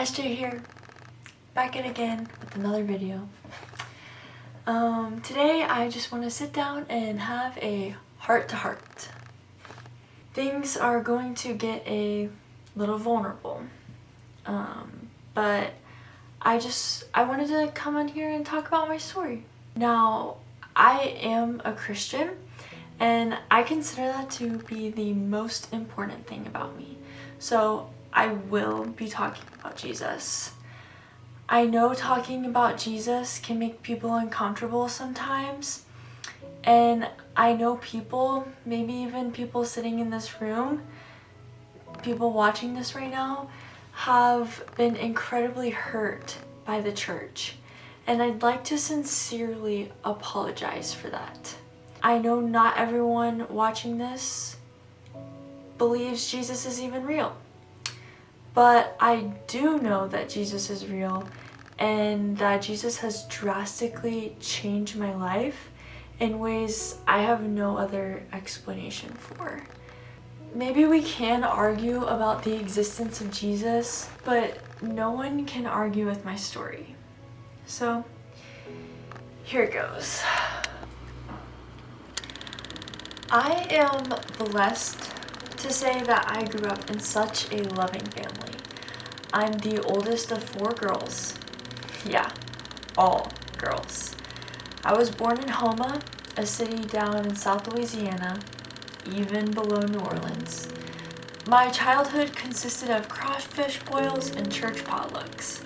SJ here, back in again with another video. Today I just want to sit down and have a heart-to-heart. Things are going to get a little vulnerable, but I wanted to come on here and talk about my story. Now, I am a Christian, and I consider that to be the most important thing about me. So I will be talking about Jesus. I know talking about Jesus can make people uncomfortable sometimes, and I know people, maybe even people sitting in this room, people watching this right now, have been incredibly hurt by the church, and I'd like to sincerely apologize for that. I know not everyone watching this believes Jesus is even real, but I do know that Jesus is real and that Jesus has drastically changed my life in ways I have no other explanation for. Maybe we can argue about the existence of Jesus, but no one can argue with my story. So here it goes. I am blessed to say that I grew up in such a loving family. I'm the oldest of 4 girls. Yeah, all girls. I was born in Houma, a city down in South Louisiana, even below New Orleans. My childhood consisted of crawfish boils and church potlucks.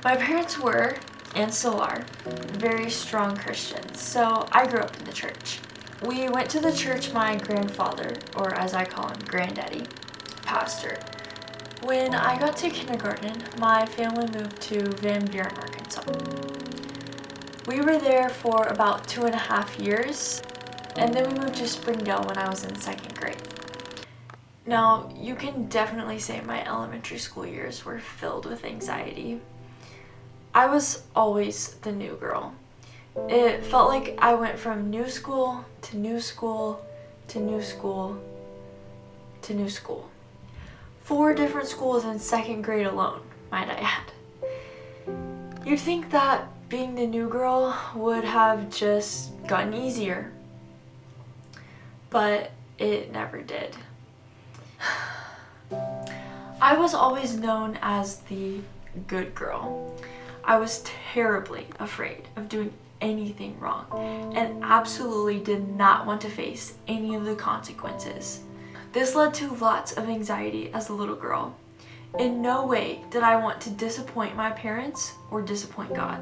My parents were, and still are, very strong Christians, so I grew up in the church. We went to the church my grandfather, or as I call him, granddaddy, pastored. When I got to kindergarten, my family moved to Van Buren, Arkansas. We were there for about 2.5 years, and then we moved to Springdale when I was in 2nd grade. Now, you can definitely say my elementary school years were filled with anxiety. I was always the new girl. It felt like I went from new school to new school to new school to new school. 4 different schools in 2nd grade alone, might I add. You'd think that being the new girl would have just gotten easier, but it never did. I was always known as the good girl. I was terribly afraid of doing anything wrong and absolutely did not want to face any of the consequences. This led to lots of anxiety as a little girl. In no way did I want to disappoint my parents or disappoint God.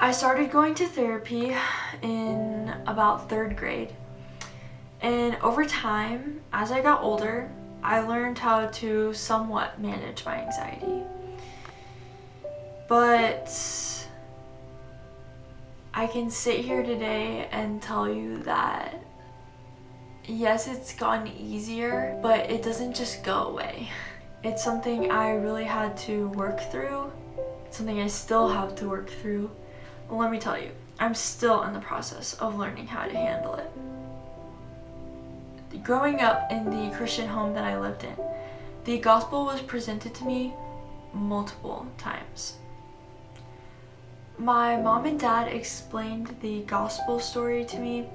I started going to therapy in about 3rd grade, and over time, as I got older, I learned how to somewhat manage my anxiety. But I can sit here today and tell you that yes, it's gotten easier, but it doesn't just go away. It's something I really had to work through, something I still have to work through. Well, let me tell you, I'm still in the process of learning how to handle it. Growing up in the Christian home that I lived in, the gospel was presented to me multiple times. My mom and dad explained the gospel story to me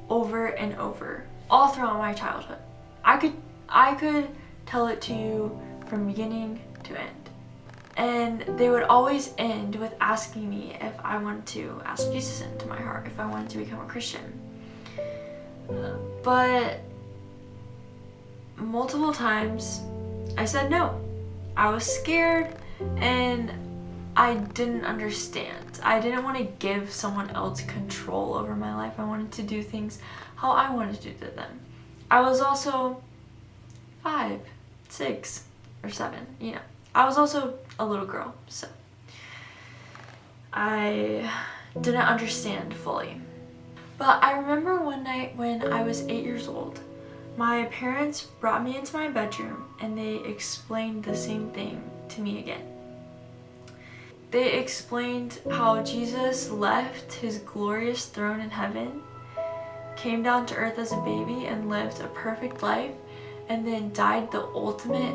over and over, all throughout my childhood. I could tell it to you from beginning to end. And they would always end with asking me if I wanted to ask Jesus into my heart, if I wanted to become a Christian. But multiple times I said no. I was scared and I didn't understand. I didn't want to give someone else control over my life. I wanted to do things how I wanted to do them. I was also 5, 6, or 7, I was also a little girl, so I didn't understand fully. But I remember one night when I was 8 years old, my parents brought me into my bedroom and they explained the same thing to me again. They explained how Jesus left his glorious throne in heaven, came down to earth as a baby and lived a perfect life, and then died the ultimate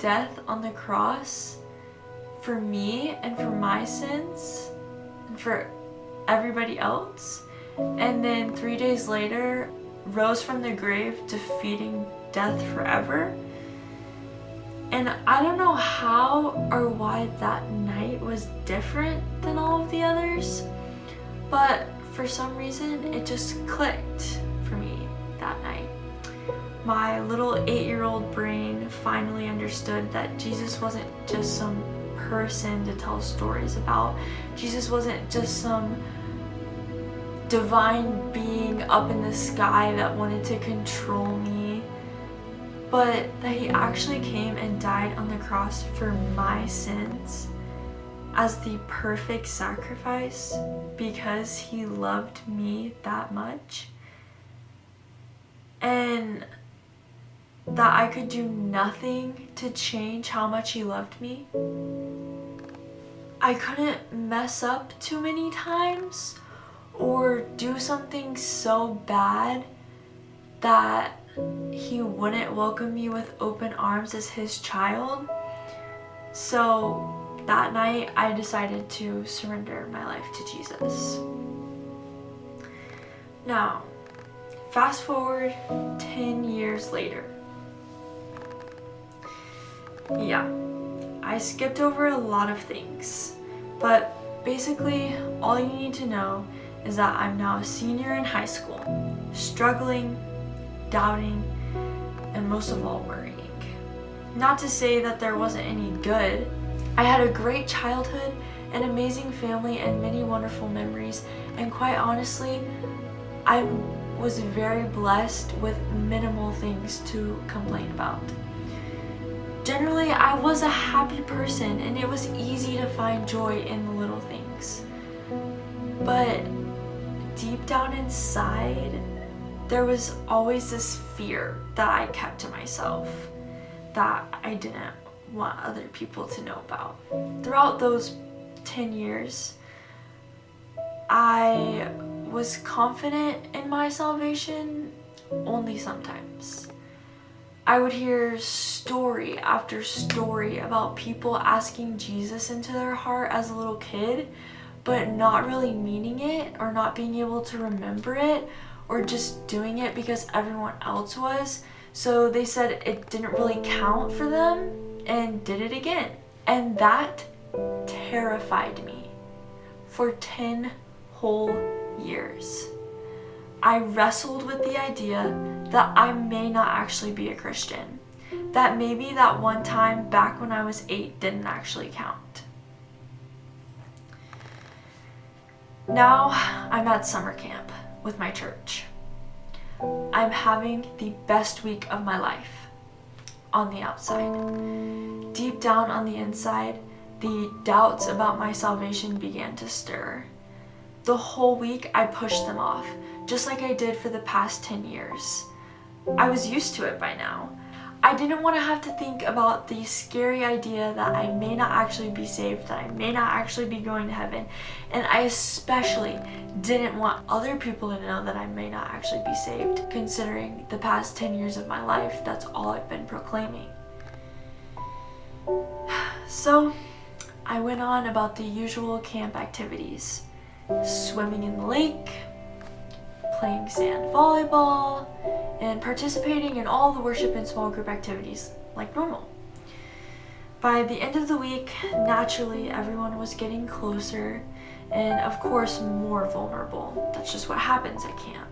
death on the cross for me and for my sins and for everybody else, and then 3 days later rose from the grave, defeating death forever. And I don't know how or why that night was different than all of the others, but for some reason it just clicked for me that night. My little 8-year-old brain finally understood that Jesus wasn't just some person to tell stories about. Jesus wasn't just some divine being up in the sky that wanted to control me, but that he actually came and died on the cross for my sins as the perfect sacrifice because he loved me that much, and that I could do nothing to change how much he loved me. I couldn't mess up too many times or do something so bad that he wouldn't welcome me with open arms as his child. So that night I decided to surrender my life to Jesus. Now, fast forward 10 years later. Yeah, I skipped over a lot of things, but basically all you need to know is that I'm now a senior in high school, struggling, doubting, and most of all worrying. Not to say that there wasn't any good. I had a great childhood, an amazing family, and many wonderful memories, and quite honestly, I was very blessed with minimal things to complain about. Generally, I was a happy person and it was easy to find joy in the little things. But deep down inside, there was always this fear that I kept to myself that I didn't want other people to know about. Throughout those 10 years, I was confident in my salvation only sometimes. I would hear story after story about people asking Jesus into their heart as a little kid, but not really meaning it or not being able to remember it or just doing it because everyone else was. So they said it didn't really count for them and did it again. And that terrified me for 10 whole years. I wrestled with the idea that I may not actually be a Christian, that maybe that one time back when I was 8 didn't actually count. Now I'm at summer camp with my church. I'm having the best week of my life on the outside. Deep down on the inside, the doubts about my salvation began to stir. The whole week I pushed them off, just like I did for the past 10 years. I was used to it by now. I didn't want to have to think about the scary idea that I may not actually be saved, that I may not actually be going to heaven, and I especially didn't want other people to know that I may not actually be saved, considering the past 10 years of my life, that's all I've been proclaiming. So I went on about the usual camp activities, swimming in the lake, playing sand volleyball, and participating in all the worship and small group activities like normal. By the end of the week, naturally everyone was getting closer and of course more vulnerable. That's just what happens at camp.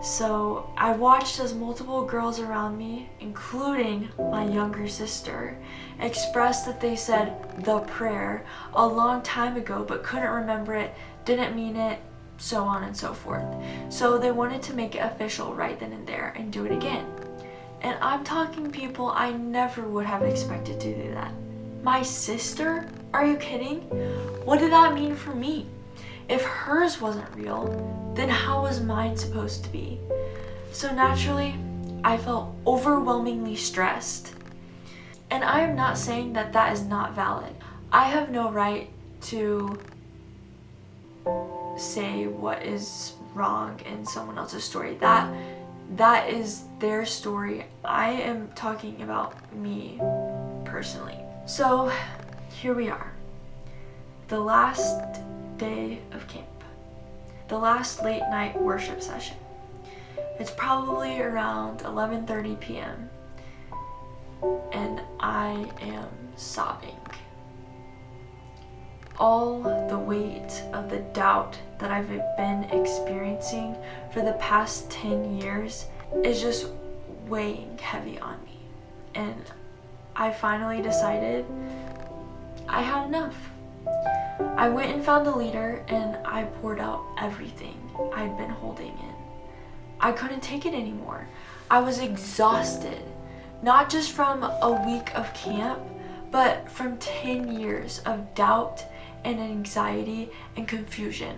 So I watched as multiple girls around me, including my younger sister, expressed that they said the prayer a long time ago but couldn't remember it, didn't mean it, so on and so forth. So they wanted to make it official right then and there and do it again. And I'm talking people I never would have expected to do that. My sister? Are you kidding? What did that mean for me? If hers wasn't real, then how was mine supposed to be? So naturally, I felt overwhelmingly stressed. And I am not saying that that is not valid. I have no right to say what is wrong in someone else's story. That is their story. I am talking about me personally. So here we are, the last day of camp, the last late night worship session. It's probably around 11:30 p.m. and I am sobbing. All the weight of the doubt that I've been experiencing for the past 10 years is just weighing heavy on me. And I finally decided I had enough. I went and found the leader and I poured out everything I'd been holding in. I couldn't take it anymore. I was exhausted, not just from a week of camp, but from 10 years of doubt and anxiety and confusion.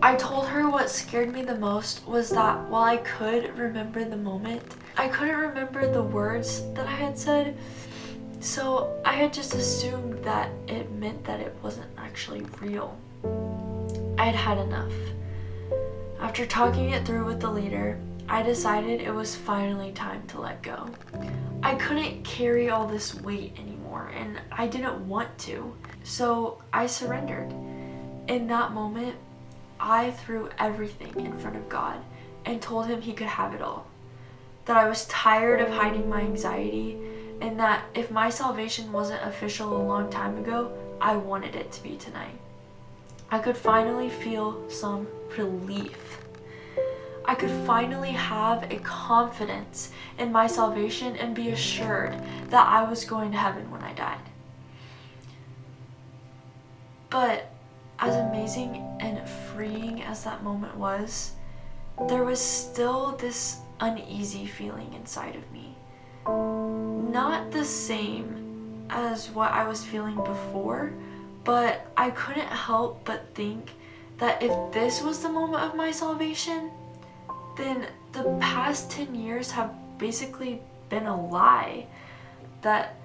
I told her what scared me the most was that while I could remember the moment, I couldn't remember the words that I had said. So I had just assumed that it meant that it wasn't actually real. I had had enough. After talking it through with the leader, I decided it was finally time to let go. I couldn't carry all this weight anymore, and I didn't want to. So I surrendered. In that moment, I threw everything in front of God and told him he could have it all. That I was tired of hiding my anxiety, and that if my salvation wasn't official a long time ago, I wanted it to be tonight. I could finally feel some relief. I could finally have a confidence in my salvation and be assured that I was going to heaven when I died. But as amazing and freeing as that moment was, there was still this uneasy feeling inside of me. Not the same as what I was feeling before, but I couldn't help but think that if this was the moment of my salvation, then the past 10 years have basically been a lie. That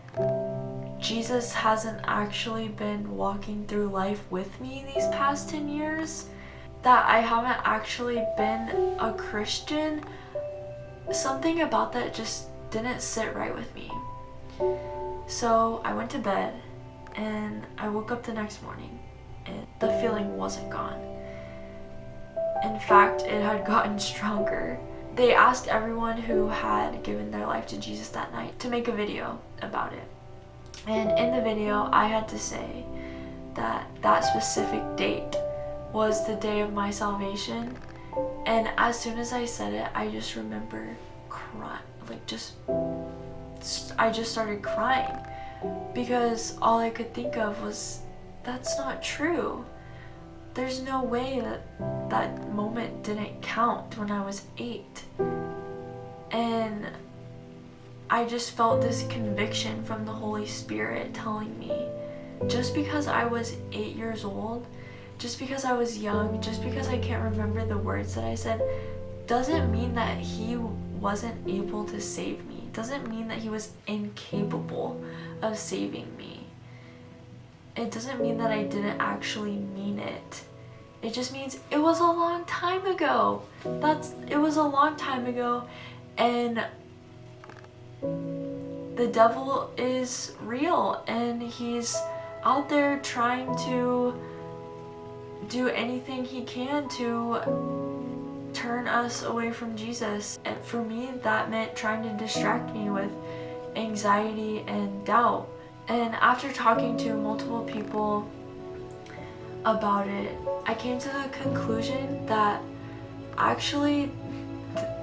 Jesus hasn't actually been walking through life with me these past 10 years. That I haven't actually been a Christian. Something about that just didn't sit right with me. So I went to bed and I woke up the next morning and the feeling wasn't gone. In fact, it had gotten stronger. They asked everyone who had given their life to Jesus that night to make a video about it. And in the video, I had to say that that specific date was the day of my salvation. And as soon as I said it, I just remember crying. I just started crying because all I could think of was, that's not true. There's no way that moment didn't count when I was 8. And I just felt this conviction from the Holy Spirit telling me, just because I was 8 years old, just because I was young, just because I can't remember the words that I said, doesn't mean that he wasn't able to save me. Doesn't mean that he was incapable of saving me. It doesn't mean that I didn't actually mean it. It just means it was a long time ago. It was a long time ago, and the devil is real, and he's out there trying to do anything he can to turn us away from Jesus. And for me, that meant trying to distract me with anxiety and doubt. And after talking to multiple people about it, I came to the conclusion that actually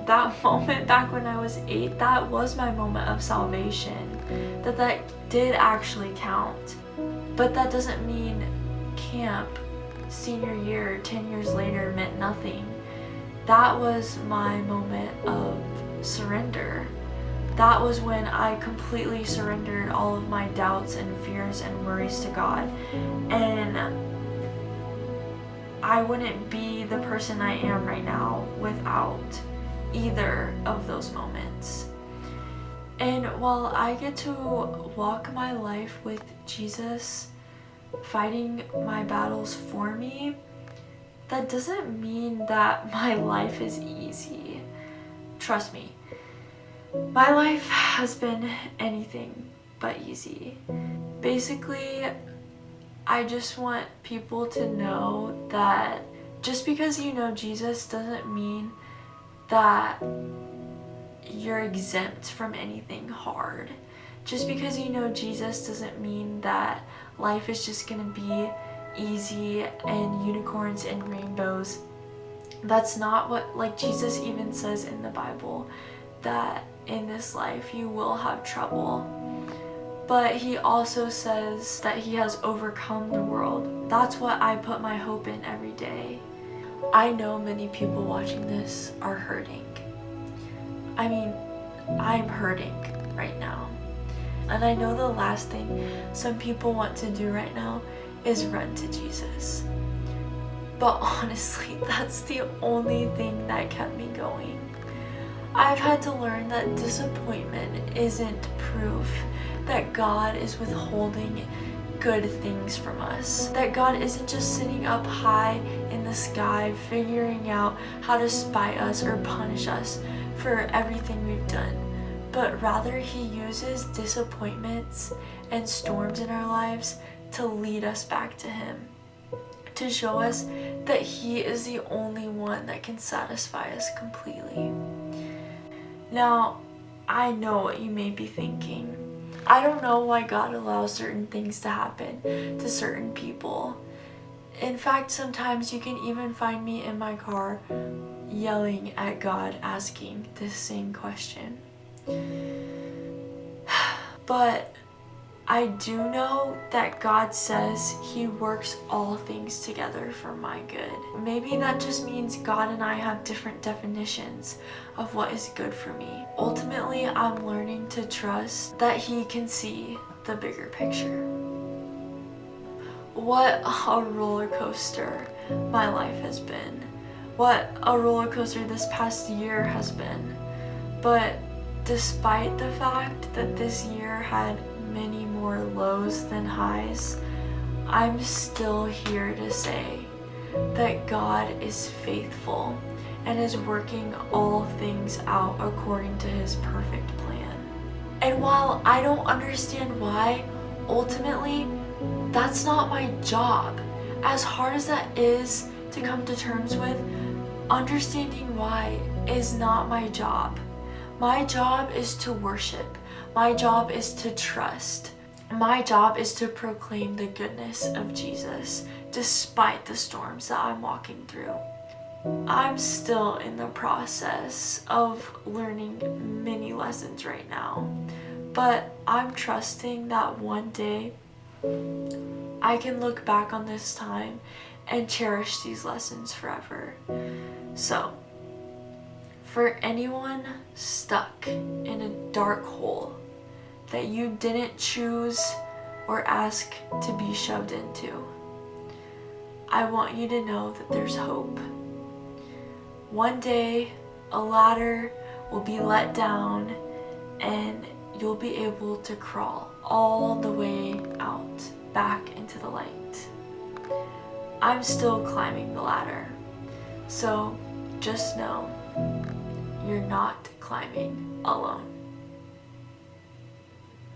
that moment back when I was 8, that was my moment of salvation. That did actually count. But that doesn't mean camp, senior year, 10 years later meant nothing. That was my moment of surrender. That was when I completely surrendered all of my doubts and fears and worries to God. And I wouldn't be the person I am right now without either of those moments. And while I get to walk my life with Jesus, fighting my battles for me, that doesn't mean that my life is easy. Trust me, my life has been anything but easy. Basically, I just want people to know that just because you know Jesus doesn't mean that you're exempt from anything hard. Just because you know Jesus doesn't mean that life is just gonna be easy and unicorns and rainbows. That's not what, like, Jesus even says in the Bible that in this life you will have trouble. But he also says that he has overcome the world. That's what I put my hope in every day. I know many people watching this are hurting. I mean, I'm hurting right now. And I know the last thing some people want to do right now is run to Jesus. But honestly, that's the only thing that kept me going. I've had to learn that disappointment isn't proof that God is withholding good things from us. That God isn't just sitting up high in the sky figuring out how to spite us or punish us for everything we've done. But rather he uses disappointments and storms in our lives to lead us back to him. To show us that he is the only one that can satisfy us completely. Now, I know what you may be thinking. I don't know why God allows certain things to happen to certain people. In fact, sometimes you can even find me in my car yelling at God, asking this same question. But I do know that God says he works all things together for my good. Maybe that just means God and I have different definitions of what is good for me. Ultimately, I'm learning to trust that he can see the bigger picture. What a roller coaster my life has been. What a roller coaster this past year has been. But despite the fact that this year had many more lows than highs, I'm still here to say that God is faithful and is working all things out according to his perfect plan. And while I don't understand why, ultimately, that's not my job. As hard as that is to come to terms with, understanding why is not my job. My job is to worship. My job is to trust. My job is to proclaim the goodness of Jesus despite the storms that I'm walking through. I'm still in the process of learning many lessons right now, but I'm trusting that one day I can look back on this time and cherish these lessons forever. So, for anyone stuck in a dark hole that you didn't choose or ask to be shoved into, I want you to know that there's hope. One day, a ladder will be let down and you'll be able to crawl all the way out, back into the light. I'm still climbing the ladder, so just know you're not climbing alone.